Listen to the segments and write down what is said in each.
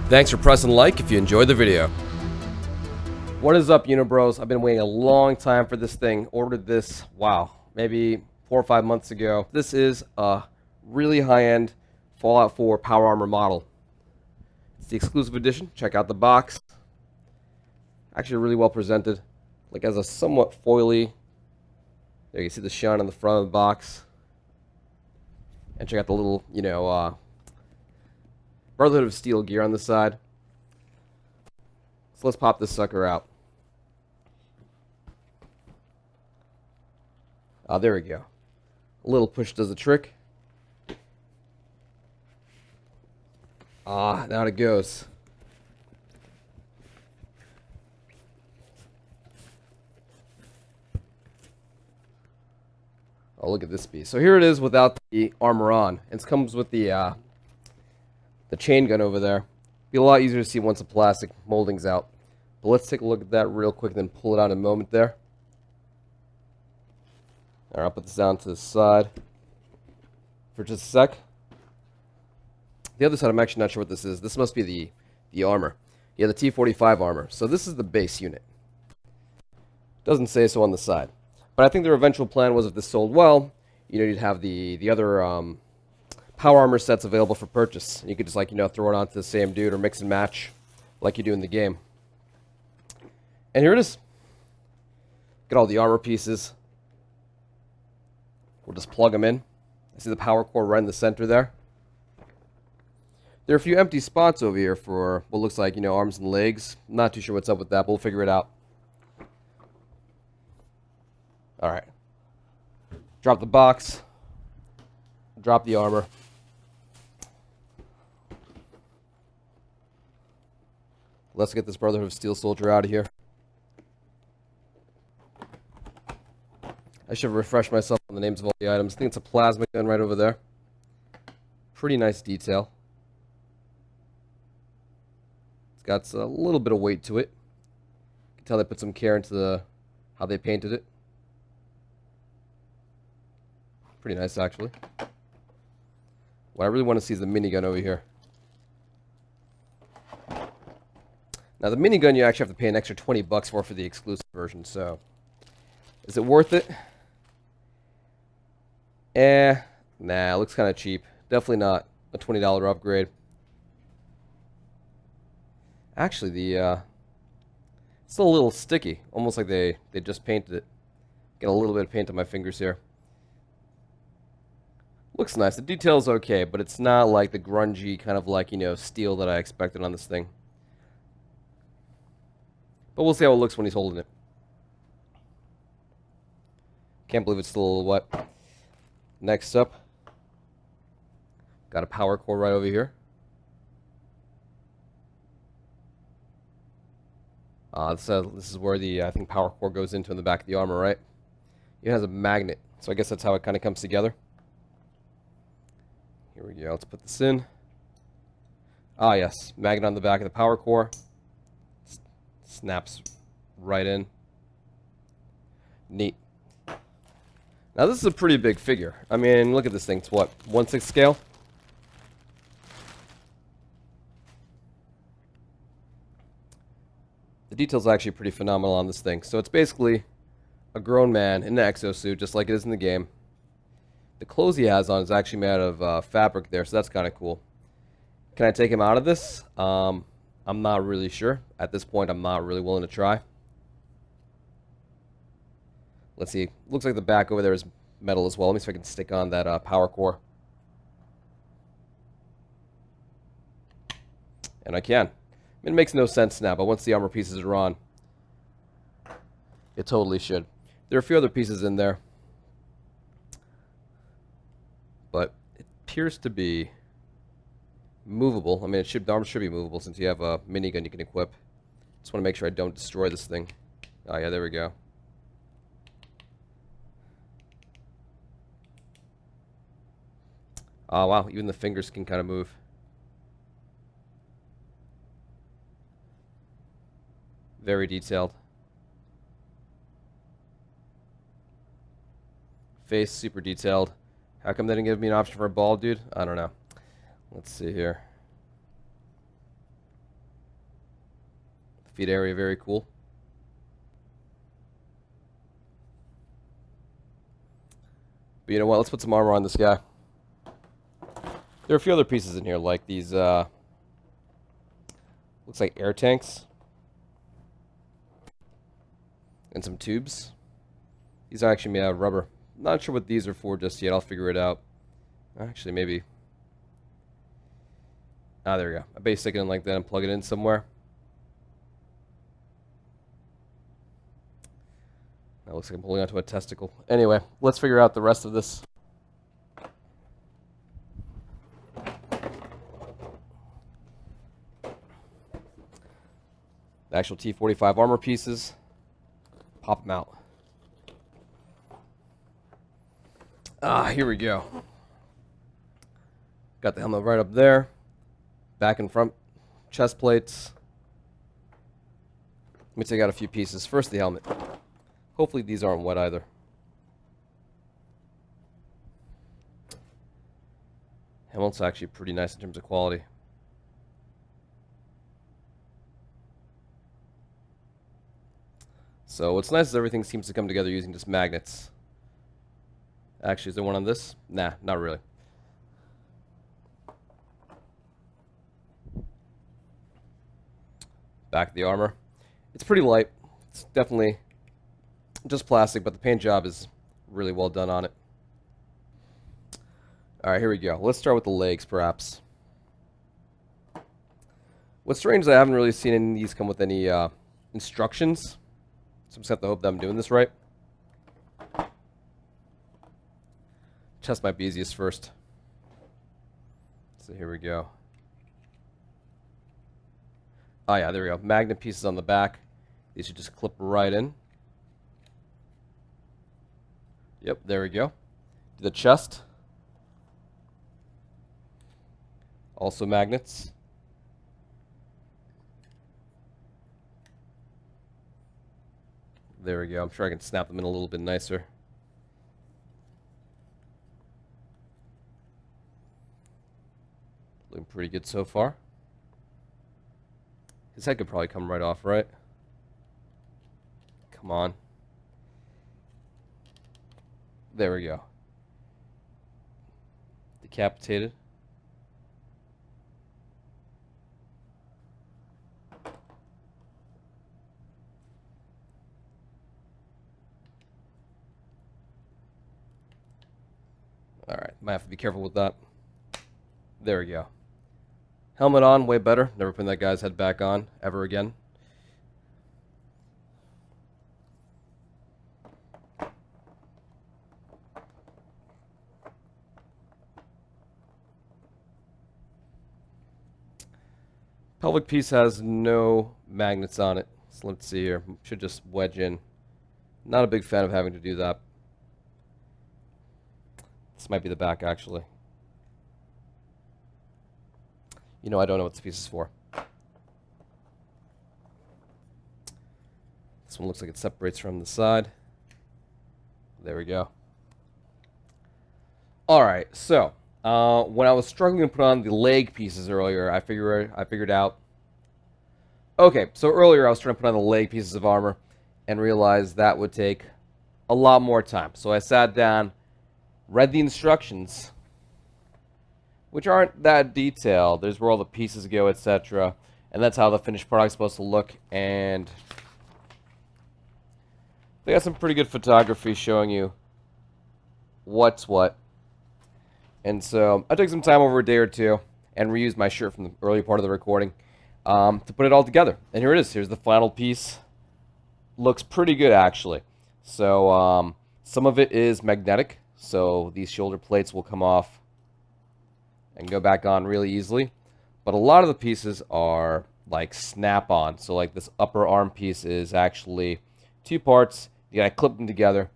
Thanks for pressing like if you enjoyed the video. What is up, Unibros? I've been waiting a long time for this thing. Ordered this, wow, maybe 4 or 5 months ago. This is a really high-end Fallout 4 power armor model. It's the exclusive edition. Check out the box. Actually really well presented. Like as a somewhat foily. There you can see the shine on the front of the box. And check out the little, Brotherhood of Steel gear on the side. So let's pop this sucker out. There we go. A little push does the trick. Now it goes. Oh, look at this piece. So here it is without the armor on. It comes with the chain gun over there. Be a lot easier to see once the plastic molding's out. But let's take a look at that real quick and then pull it out in a moment there. Alright, I'll put this down to the side for just a sec. The other side, I'm actually not sure what this is. This must be the armor. Yeah, the T-45 armor. So this is the base unit. Doesn't say so on the side. But I think their eventual plan was if this sold well, you'd have the other power armor sets available for purchase. You could just throw it onto the same dude or mix and match like you do in the game. And here it is. Get all the armor pieces. We'll just plug them in. I see the power core right in the center there. There are a few empty spots over here for what looks like, arms and legs. I'm not too sure what's up with that, but we'll figure it out. Alright. Drop the box. Drop the armor. Let's get this Brotherhood of Steel soldier out of here. I should have refreshed myself on the names of all the items. I think it's a plasma gun right over there. Pretty nice detail. It's got a little bit of weight to it. You can tell they put some care into how they painted it. Pretty nice, actually. What I really want to see is the minigun over here. Now, the minigun you actually have to pay an extra $20 for the exclusive version, so is it worth it? Nah, it looks kind of cheap. Definitely not a $20 upgrade. Actually, it's still a little sticky, almost like they just painted it. Get a little bit of paint on my fingers here. Looks nice. The detail's okay, but it's not like the grungy kind of steel that I expected on this thing. But we'll see how it looks when he's holding it. Can't believe it's still a little wet. Next up, got a power core right over here. This is where the, I think, power core goes into in the back of the armor, right? It has a magnet, so I guess that's how it kind of comes together. Here we go. Let's put this in. Yes. Magnet on the back of the power core. Snaps right in. Neat. Now, this is a pretty big figure. I mean, look at this thing. It's what? 1/6 scale? The detail's actually pretty phenomenal on this thing. So it's basically a grown man in an exosuit, just like it is in the game. The clothes he has on is actually made out of fabric there, so that's kind of cool. Can I take him out of this? I'm not really sure. At this point, I'm not really willing to try. Let's see. Looks like the back over there is metal as well. Let me see if I can stick on that power core. And I can. It makes no sense now, but once the armor pieces are on, it totally should. There are a few other pieces in there. But it appears to be movable. I mean, the armor should be movable since you have a minigun you can equip. Just want to make sure I don't destroy this thing. Oh, yeah, there we go. Oh, wow, even the fingers can kind of move. Very detailed. Face, super detailed. How come they didn't give me an option for a bald dude? I don't know. Let's see here. feet area, very cool. But you know what? Let's put some armor on this guy. There are a few other pieces in here, like these, looks like air tanks. And some tubes. These are actually made out of rubber. Not sure what these are for just yet. I'll figure it out. Actually, maybe. Ah, there we go. I bet you stick it in like that and plug it in somewhere. That looks like I'm holding onto a testicle. Anyway, let's figure out the rest of this. The actual T-45 armor pieces. Pop them out. Ah, here we go. Got the helmet right up there. Back and front chest plates. Let me take out a few pieces. First, the helmet. Hopefully these aren't wet either. Helmet's actually pretty nice in terms of quality. So what's nice is everything seems to come together using just magnets. Actually, is there one on this? Nah, not really. Back of the armor. It's pretty light. It's definitely just plastic, but the paint job is really well done on it. Alright, here we go. Let's start with the legs, perhaps. What's strange is I haven't really seen any of these come with any instructions. So I'm just have to hope that I'm doing this right. Chest might be easiest first. So here we go. Oh yeah, there we go. Magnet pieces on the back. These should just clip right in. Yep, there we go. The chest. Also magnets. There we go. I'm sure I can snap them in a little bit nicer. Looking pretty good so far. His head could probably come right off, right? Come on. There we go. Decapitated. Alright, might have to be careful with that. There we go. Helmet on, way better. Never putting that guy's head back on ever again. Pelvic piece has no magnets on it. So let's see here. Should just wedge in. Not a big fan of having to do that. This might be the back, actually. You know, I don't know what this piece is for. This one looks like it separates from the side. There we go. Alright, so when I was struggling to put on the leg pieces earlier, I figured out. Okay, so earlier I was trying to put on the leg pieces of armor and realized that would take a lot more time. So I sat down, read the instructions, which aren't that detailed. There's where all the pieces go, etc. And that's how the finished product's supposed to look. And they got some pretty good photography showing you what's what. And so I took some time over a day or two and reused my shirt from the early part of the recording to put it all together. And here it is. Here's the final piece. Looks pretty good, actually. So some of it is magnetic. So these shoulder plates will come off and go back on really easily. But a lot of the pieces are like snap-on. So like this upper arm piece is actually two parts. You gotta clip them together.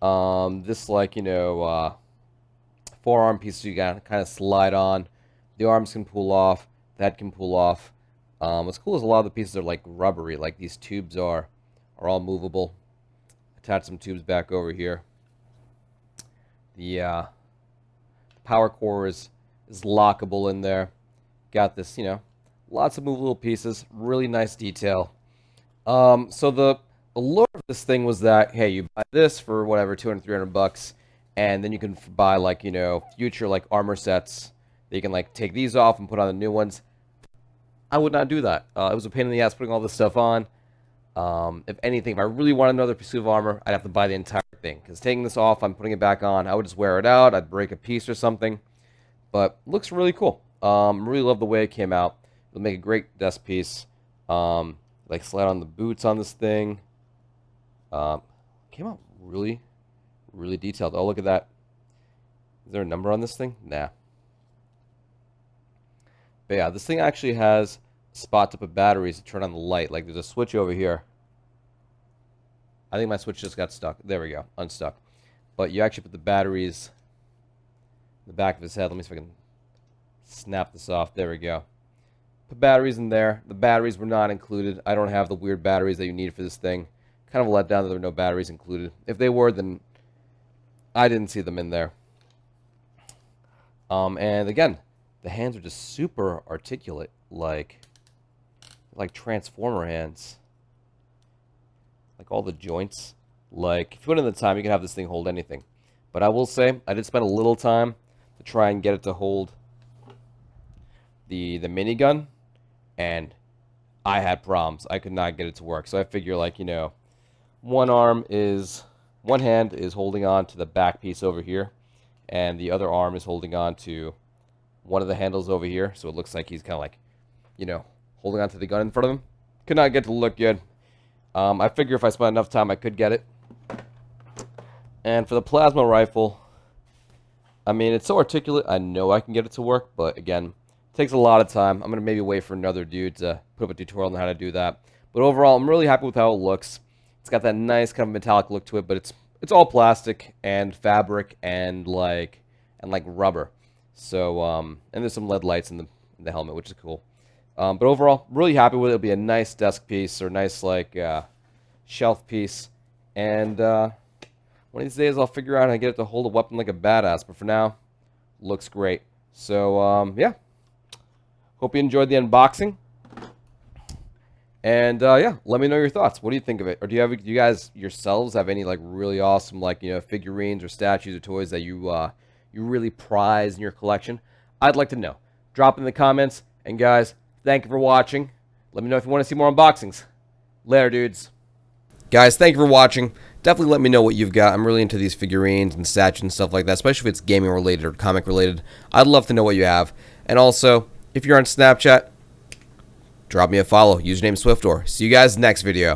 This, like, you know, forearm piece you gotta kind of slide on. The arms can pull off. That can pull off. What's cool is a lot of the pieces are like rubbery, like these tubes are all movable. Attach some tubes back over here. The power core is lockable in there. Got this, you know, lots of movable pieces. Really nice detail. So the allure of this thing was that, hey, you buy this for whatever, 200, $300, and then you can buy, like, you know, future, like, armor sets that you can, like, take these off and put on the new ones. I would not do that. It was a pain in the ass putting all this stuff on. If anything, if I really wanted another suit of armor, I'd have to buy the entire thing. Because taking this off, I'm putting it back on, I would just wear it out, I'd break a piece or something. But looks really cool. Really love the way it came out. It'll make a great desk piece. Like slide on the boots on this thing. Came out really, really detailed. Oh, look at that. Is there a number on this thing? Nah. But yeah, this thing actually has a spot to put batteries to turn on the light. Like there's a switch over here. I think my switch just got stuck. There we go. Unstuck. But you actually put the batteries in the back of his head. Let me see if I can snap this off. There we go. Put batteries in there. The batteries were not included. I don't have the weird batteries that you need for this thing. Kind of a letdown that there were no batteries included. If they were, then I didn't see them in there. And again, the hands are just super articulate, like Transformer hands. Like all the joints. Like, if you put in the time, you can have this thing hold anything. But I will say, I did spend a little time to try and get it to hold the minigun, and I had problems. I could not get it to work. So I figure, like, you know, one hand is holding on to the back piece over here, and the other arm is holding on to one of the handles over here. So it looks like he's kind of like, you know, holding on to the gun in front of him. Could not get it to look good. I figure if I spent enough time, I could get it. And for the plasma rifle, I mean, it's so articulate, I know I can get it to work, but again, it takes a lot of time. I'm going to maybe wait for another dude to put up a tutorial on how to do that. But overall, I'm really happy with how it looks. It's got that nice kind of metallic look to it, but it's all plastic and fabric and like rubber. So and there's some LED lights in the helmet, which is cool. But overall, really happy with it. It'll be a nice desk piece or nice like shelf piece. And one of these days I'll figure out how to get it to hold a weapon like a badass. But for now, looks great. So yeah, hope you enjoyed the unboxing. And yeah, let me know your thoughts. What do you think of it? Or do you guys yourselves have any like really awesome like, you know, figurines or statues or toys that you really prize in your collection? I'd like to know. Drop in the comments. And guys, thank you for watching. Let me know if you want to see more unboxings. Later, dudes. Guys, thank you for watching. Definitely let me know what you've got. I'm really into these figurines and statues and stuff like that, especially if it's gaming related or comic related. I'd love to know what you have. And also, if you're on Snapchat, drop me a follow. Username Swiftor. See you guys next video.